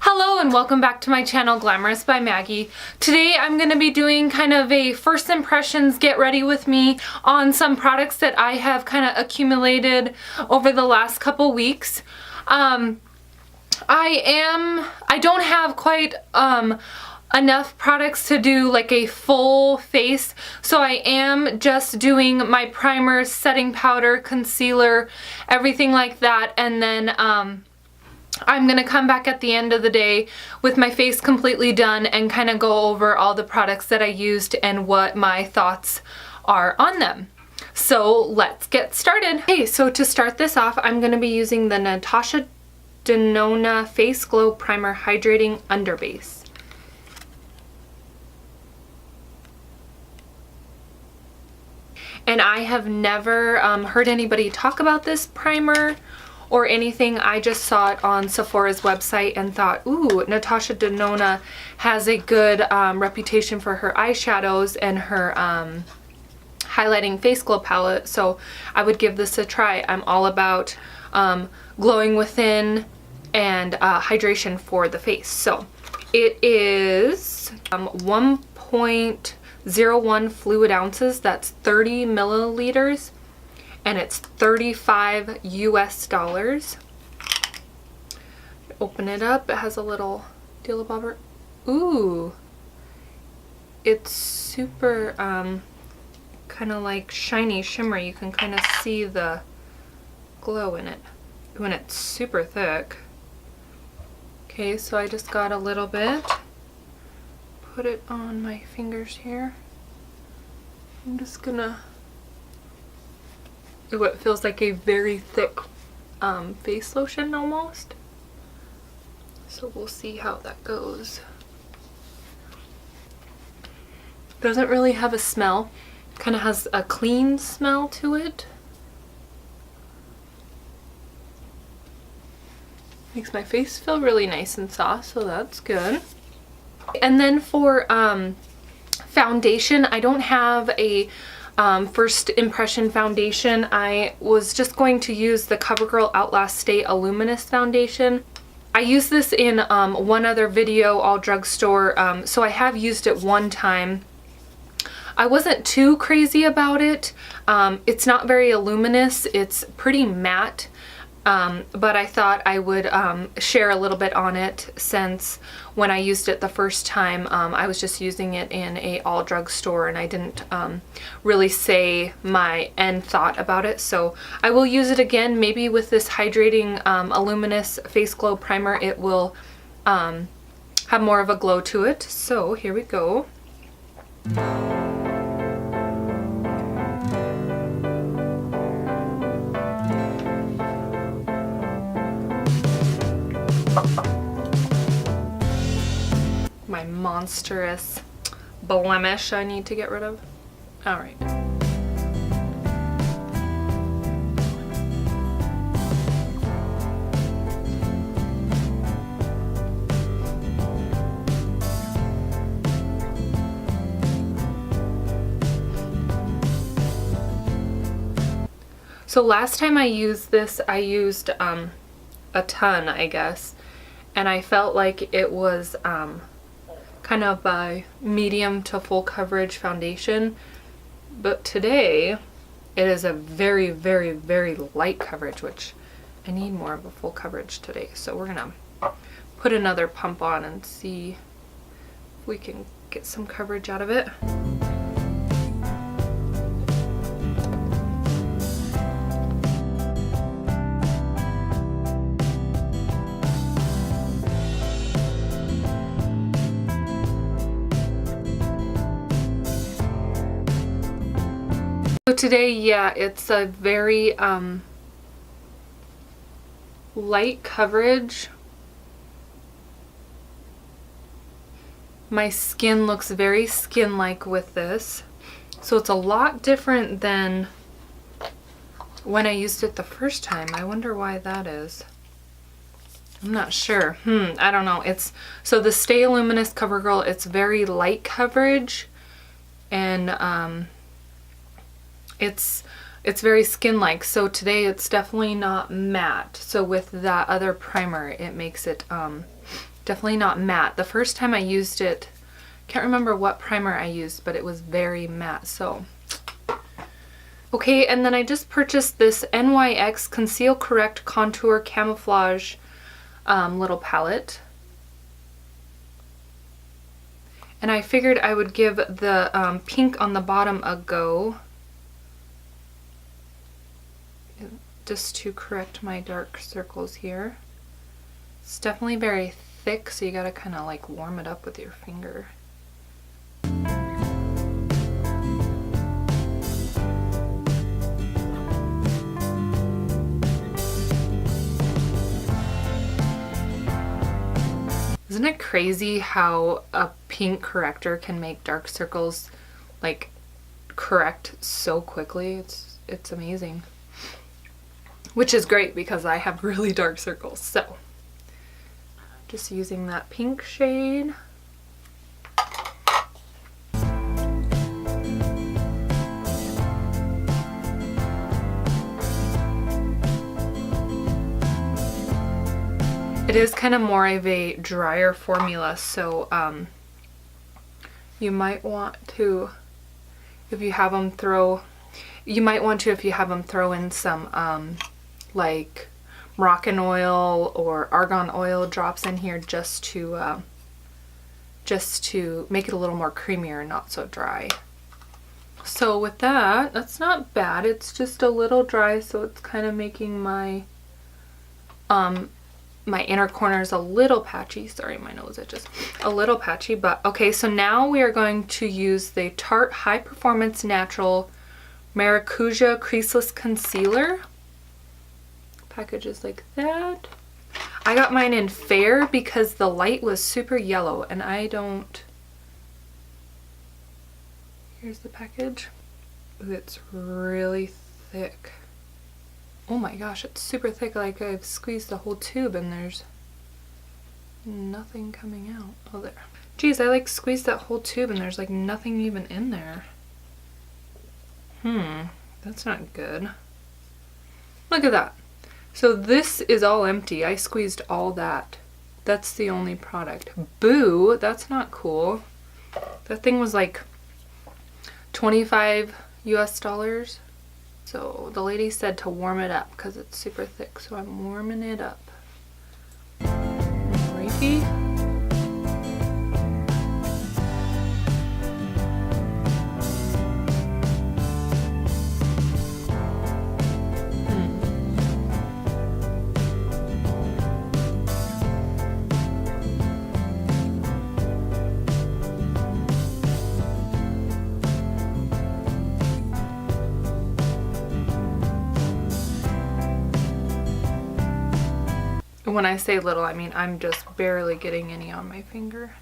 Hello and welcome back to my channel, Glamorous by Maggie. Today I'm going to be doing kind of a first impressions get ready with me on some products that I have kind of accumulated over the last couple weeks. I don't have quite enough products to do like a full face, so I am just doing my primer, setting powder, concealer, everything like that, and then I'm going to come back at the end of the day with my face completely done and kind of go over all the products that I used and what my thoughts are on them. So let's get started. Okay, so to start this off, I'm going to be using the Natasha Denona Face Glow Primer Hydrating Underbase. And I have never heard anybody talk about this primer or anything. I just saw it on Sephora's website and thought, ooh, Natasha Denona has a good reputation for her eyeshadows and her highlighting face glow palette, so I would give this a try. I'm all about glowing within and hydration for the face. So it is 1.01 fluid ounces, that's 30 milliliters. And it's $35 US. Open it up. It has a little deal above it. Ooh, it's super kind of like shiny shimmer. You can kind of see the glow in it when it's super thick. Okay, so I just got a little bit. Put it on my fingers here. I'm just gonna. It feels like a very thick face lotion almost. So we'll see how that goes. Doesn't really have a smell. Kind of has a clean smell to it. Makes my face feel really nice and soft, so that's good. And then for foundation, I don't have a first impression foundation. I was just going to use the Covergirl Outlast Stay Luminous foundation. I used this in one other video, all drugstore, so I have used it one time. I wasn't too crazy about it. It's not very luminous, it's pretty matte, but I thought I would share a little bit on it since when I used it the first time, I was just using it in a all drugstore and I didn't really say my end thought about it. So I will use it again, maybe with this hydrating Luminous face glow primer. It will have more of a glow to it. So here we go. My monstrous blemish I need to get rid of. All right. So last time I used this, I used a ton, I guess, and I felt like it was kind of a medium to full coverage foundation, but today it is a very, very, very light coverage, which I need more of a full coverage today. So we're gonna put another pump on and see if we can get some coverage out of it. So today, yeah, it's a very light coverage. My skin looks very skin-like with this, so it's a lot different than when I used it the first time. I wonder why that is. I'm not sure. I don't know. It's so the Stay Luminous Covergirl, it's very light coverage, and it's very skin-like. So today it's definitely not matte. So with that other primer, it makes it Definitely not matte. The first time I used it, can't remember what primer I used, but it was very matte, so. Okay, and then I just purchased this NYX Conceal Correct Contour Camouflage little palette. And I figured I would give the pink on the bottom a go, just to correct my dark circles here. It's definitely very thick, so you gotta kind of like warm it up with your finger. Isn't it crazy how a pink corrector can make dark circles like correct so quickly? It's amazing. Which is great because I have really dark circles. So just using that pink shade. It is kind of more of a drier formula, so you might want to, if you have them throw in some like Moroccan oil or argan oil drops in here just to make it a little more creamier and not so dry. So with that, that's not bad. It's just a little dry, so it's kind of making my my inner corners a little patchy. Sorry, my nose itches. A little patchy, but okay, so now we are going to use the Tarte High Performance Natural Maracuja Creaseless Concealer. Package is like that. I got mine in fair because the light was super yellow and I don't... Here's the package. It's really thick. Oh my gosh, it's super thick, like I've squeezed the whole tube and there's nothing coming out. Oh, there. Geez, I like squeezed that whole tube and there's like nothing even in there. That's not good. Look at that. So this is all empty. I squeezed all that. That's the only product. Boo, that's not cool. That thing was like 25 US. So the lady said to warm it up because it's super thick, so I'm warming it up. Reiki. When I say little, I mean I'm just barely getting any on my finger.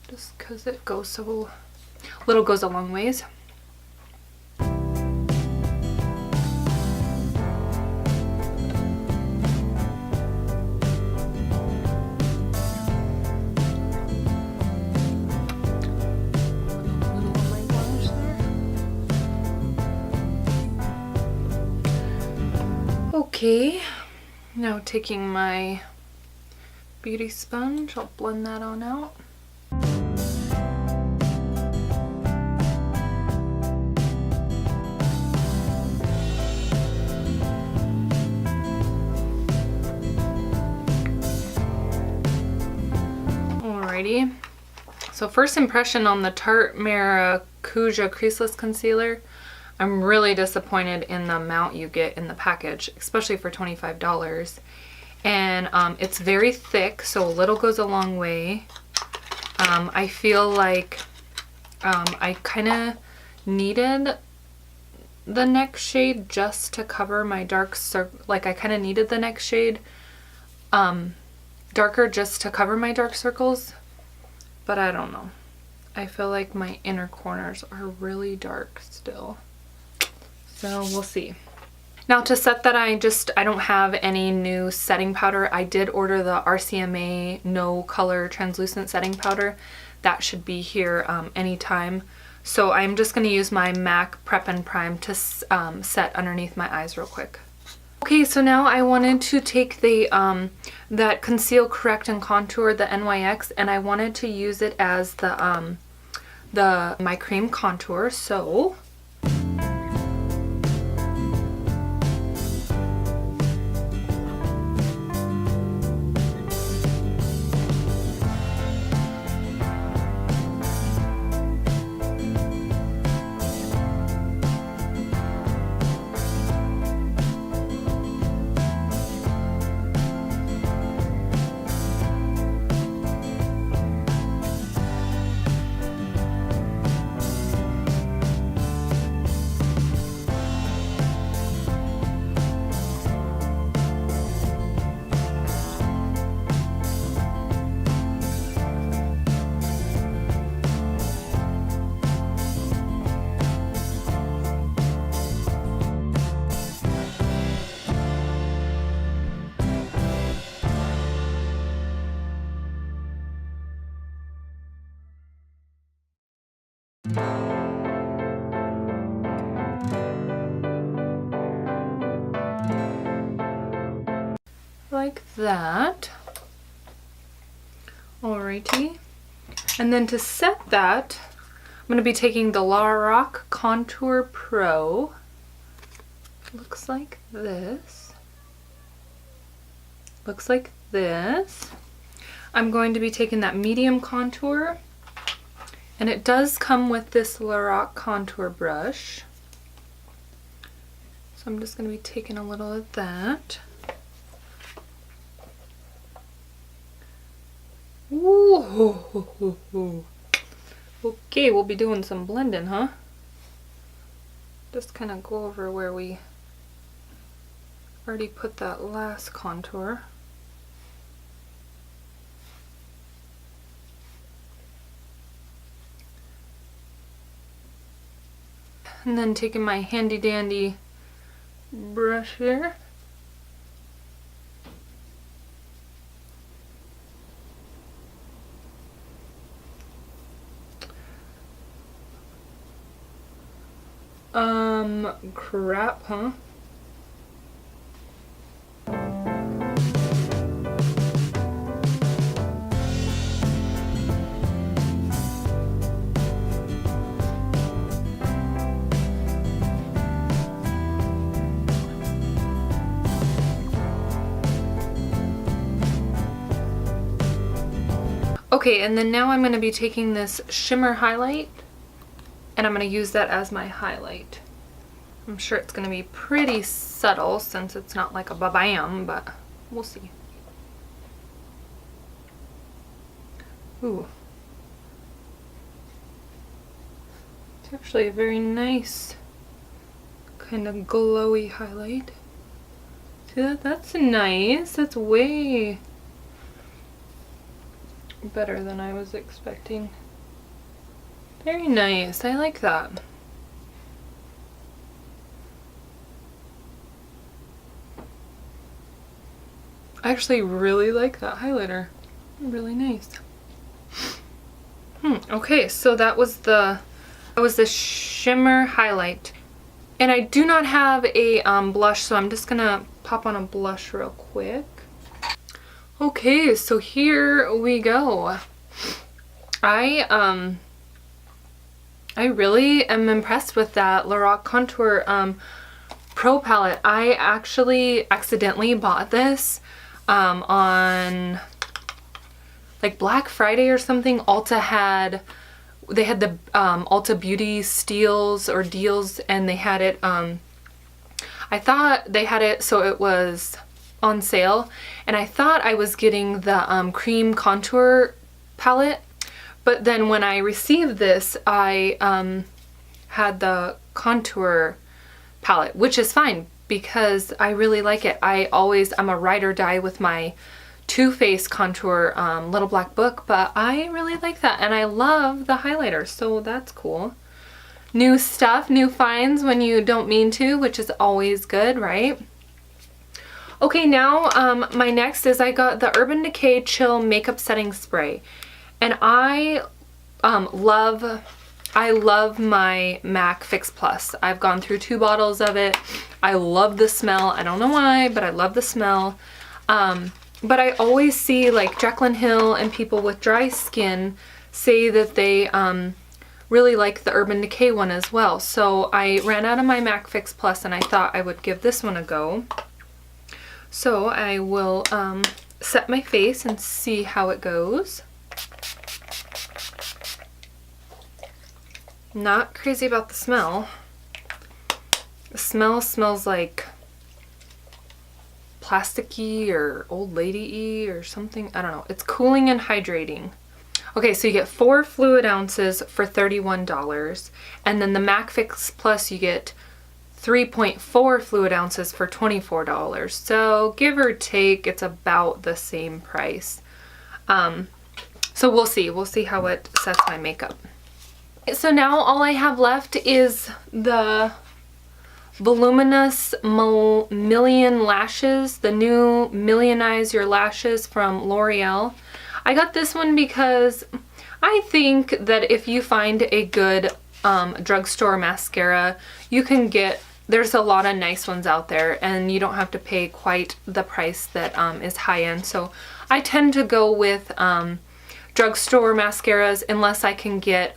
Just because it goes so... Little goes a long ways. Okay. Now taking my beauty sponge, I'll blend that on out. Alrighty. So first impression on the Tarte Maracuja Creaseless Concealer. I'm really disappointed in the amount you get in the package, especially for $25. And it's very thick, so a little goes a long way. I feel like I kind of needed the next shade just to cover my dark circle. Like I kind of needed the next shade darker just to cover my dark circles, but I don't know. I feel like my inner corners are really dark still. So we'll see. Now to set that, I don't have any new setting powder. I did order the RCMA No Color Translucent Setting Powder. That should be here anytime. So I'm just going to use my MAC Prep and Prime to set underneath my eyes real quick. Okay, so now I wanted to take the that Conceal, Correct, and Contour, the NYX, and I wanted to use it as the my cream contour. So like that. Alrighty. And then to set that, I'm going to be taking the Lorac Contour Pro. Looks like this. Looks like this. I'm going to be taking that medium contour. And it does come with this Lorac contour brush. So I'm just going to be taking a little of that. Ooh. Okay, we'll be doing some blending, huh? Just kind of go over where we already put that last contour. And then taking my handy dandy brush here. Crap, huh? Okay, and then now I'm going to be taking this shimmer highlight and I'm going to use that as my highlight. I'm sure it's going to be pretty subtle since it's not like a ba-bam, but we'll see. Ooh. It's actually a very nice kind of glowy highlight. See that? That's nice. That's way better than I was expecting. Very nice. I like that. I actually really like that highlighter. Really nice. Okay, so that was the shimmer highlight. And I do not have a blush, so I'm just gonna pop on a blush real quick. Okay, so here we go. I really am impressed with that Lorac Contour Pro palette. I actually accidentally bought this on like Black Friday or something. They had the Ulta Beauty steals or deals, and they had it, I thought they had it so it was on sale, and I thought I was getting the cream contour palette, but then when I received this I had the contour palette, which is fine because I really like it. I'm a ride or die with my Too Faced contour little black book, but I really like that, and I love the highlighter, so that's cool. New stuff, new finds when you don't mean to, which is always good, right? Okay, now my next is I got the Urban Decay Chill Makeup Setting Spray, and I love I love my MAC Fix Plus. I've gone through 2 bottles of it. I love the smell. I don't know why, but I love the smell. But I always see like Jaclyn Hill and people with dry skin say that they really like the Urban Decay one as well. So I ran out of my MAC Fix Plus and I thought I would give this one a go. So I will set my face and see how it goes. Not crazy about the smell. The smell smells like plasticky or old lady-y or something. I don't know. It's cooling and hydrating. Okay, so you get 4 fluid ounces for $31, and then the MAC Fix Plus you get 3.4 fluid ounces for $24. So give or take, it's about the same price. So we'll see. We'll see how it sets my makeup. So now all I have left is the Voluminous Million Lashes, the new Millionize Your Lashes from Loreal. I got this one because I think that if you find a good drugstore mascara, you can get, there's a lot of nice ones out there and you don't have to pay quite the price that is high end. So I tend to go with drugstore mascaras unless I can get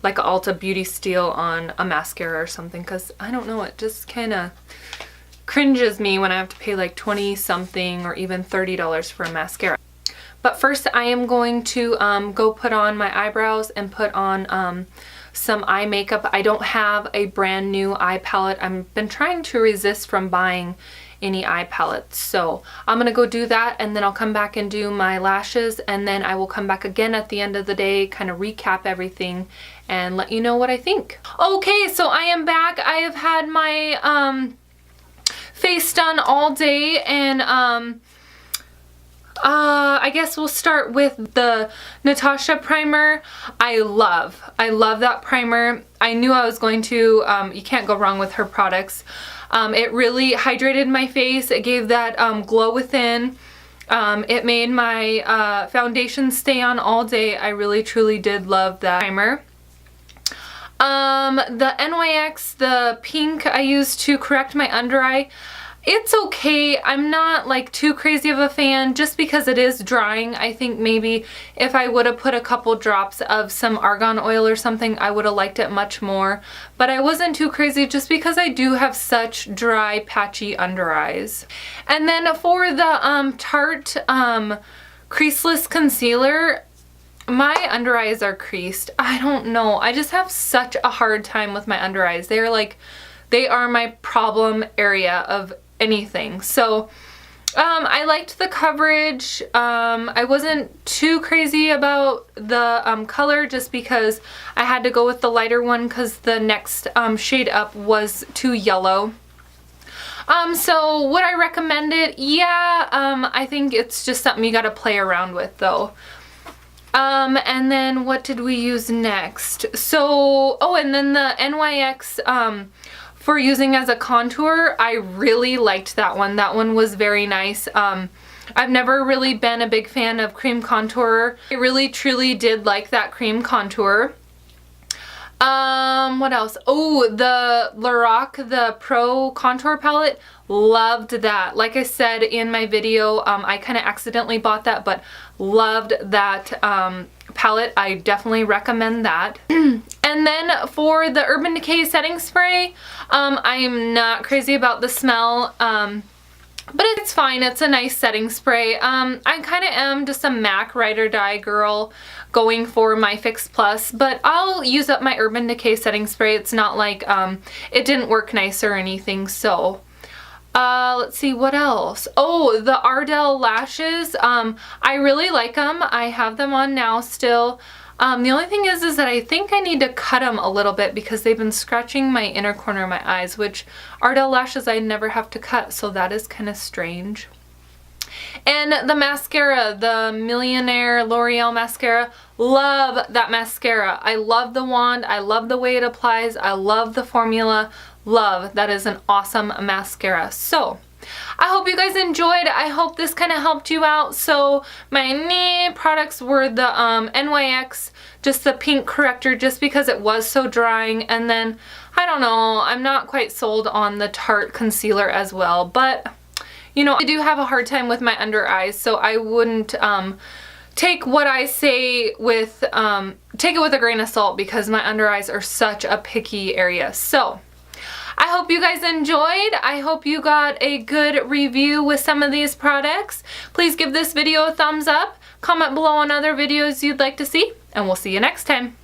like a Ulta Beauty Steal on a mascara or something, because I don't know, it just kind of cringes me when I have to pay like 20 something or even $30 for a mascara. But first I am going to go put on my eyebrows and put on some eye makeup. I don't have a brand new eye palette. I've been trying to resist from buying any eye palettes. So I'm gonna go do that and then I'll come back and do my lashes, and then I will come back again at the end of the day, kind of recap everything and let you know what I think. Okay, so I am back. I have had my face done all day, and I guess we'll start with the Natasha primer. I love that primer. I knew I was going to. You can't go wrong with her products. It really hydrated my face. It gave that glow within. It made my foundation stay on all day. I really truly did love that primer. The NYX, the pink I used to correct my under eye. It's okay. I'm not like too crazy of a fan just because it is drying. I think maybe if I would have put a couple drops of some argan oil or something, I would have liked it much more. But I wasn't too crazy just because I do have such dry, patchy under eyes. And then for the Tarte creaseless concealer, my under eyes are creased. I don't know. I just have such a hard time with my under eyes. They are my problem area of anything. So I liked the coverage. I wasn't too crazy about the color just because I had to go with the lighter one because the next shade up was too yellow. So would I recommend it? Yeah, I think it's just something you gotta play around with though. And then what did we use next? So, oh, and then the NYX for using as a contour, I really liked that one. That one was very nice. I've never really been a big fan of cream contour. I really truly did like that cream contour. What else? Oh, the Lorac, the Pro Contour palette. Loved that. Like I said in my video, I kind of accidentally bought that, but loved that palette. I definitely recommend that. And then for the Urban Decay setting spray, I'm not crazy about the smell, but it's fine. It's a nice setting spray. I kind of am just a MAC Ride or Die girl going for my Fix Plus, but I'll use up my Urban Decay setting spray. It's not like it didn't work nice or anything. So let's see what else. Oh, the Ardell lashes. I really like them. I have them on now still. The only thing is that I think I need to cut them a little bit because they've been scratching my inner corner of my eyes, which Ardell lashes I never have to cut, so that is kind of strange. And the mascara, the Millionaire L'Oreal mascara, love that mascara. I love the wand, I love the way it applies, I love the formula, love. That is an awesome mascara. So I hope you guys enjoyed. I hope this kind of helped you out. So my knee products were the NYX, just the pink corrector, just because it was so drying. And then, I don't know, I'm not quite sold on the Tarte concealer as well. But, you know, I do have a hard time with my under eyes, so I wouldn't take what I say with, take it with a grain of salt, because my under eyes are such a picky area. So I hope you guys enjoyed. I hope you got a good review with some of these products. Please give this video a thumbs up. Comment below on other videos you'd like to see, and we'll see you next time.